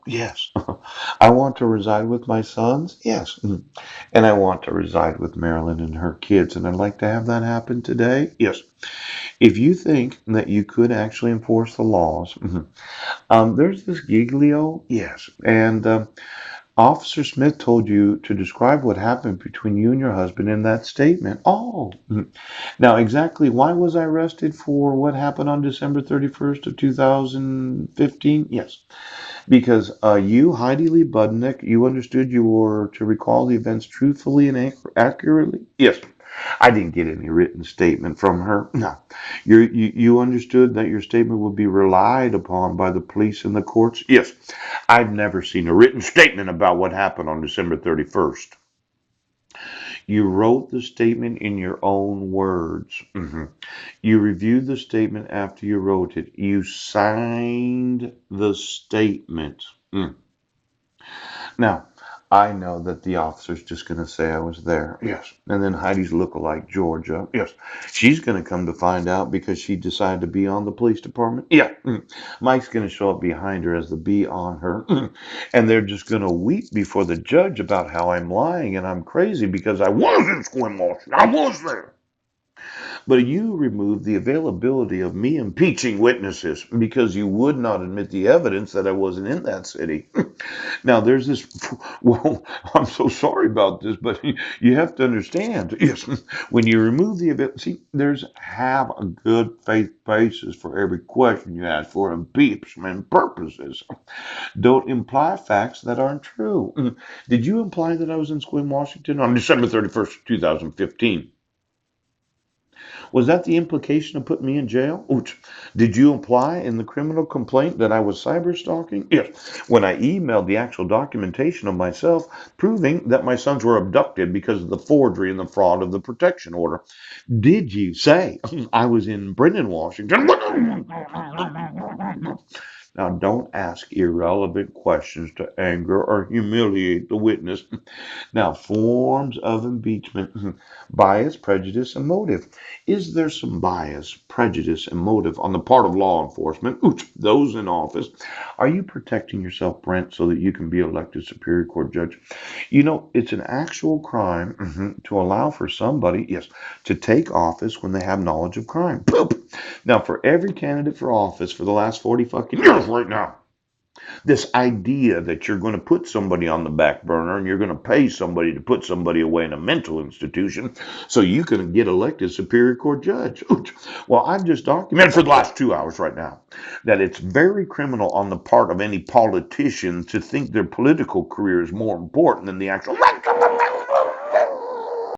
Yes. I want to reside with my sons. Yes. And I want to reside with Marilyn and her kids, and I'd like to have that happen today. Yes. If you think that you could actually enforce the laws, there's this Giglio. Yes. And Officer Smith told you to describe what happened between you and your husband in that statement. Oh, now exactly why was I arrested for what happened on December 31st of 2015? Yes, because you, Heidi Lee Budnick, you understood you were to recall the events truthfully and accurately. Yes, I didn't get any written statement from her. No, you understood that your statement would be relied upon by the police and the courts. Yes, I've never seen a written statement about what happened on December 31st. You wrote the statement in your own words. You reviewed the statement after you wrote it. You signed the statement. Now, I know that the officer's just going to say I was there. Yes. And then Heidi's lookalike, Georgia. Yes. She's going to come to find out because she decided to be on the police department. Yeah. Mike's going to show up behind her as the bee on her. And they're just going to weep before the judge about how I'm lying and I'm crazy because I was in Squimwalsh. I was there. But you removed the availability of me impeaching witnesses because you would not admit the evidence that I wasn't in that city. Now, there's this, well, I'm so sorry about this, but you have to understand, yes, when you remove the event, see, there's have a good faith basis for every question you ask for impeachment purposes. Don't imply facts that aren't true. Did you imply that I was in Sequim, Washington on December 31st, 2015? Was that the implication of putting me in jail? Ouch. Did you imply in the criminal complaint that I was cyber stalking? Yes. When I emailed the actual documentation of myself proving that my sons were abducted because of the forgery and the fraud of the protection order, did you say I was in Brennan, Washington? Now, don't ask irrelevant questions to anger or humiliate the witness. Now, forms of impeachment, bias, prejudice, and motive. Is there some bias, prejudice, and motive on the part of law enforcement, those in office? Are you protecting yourself, Brent, so that you can be elected Superior Court judge? You know, it's an actual crime to allow for somebody, yes, to take office when they have knowledge of crime. Poop. Now, for every candidate for office for the last 40 fucking years right now, this idea that you're going to put somebody on the back burner and you're going to pay somebody to put somebody away in a mental institution so you can get elected Superior Court judge. Well, I've just documented for the last 2 hours right now that it's very criminal on the part of any politician to think their political career is more important than the actual.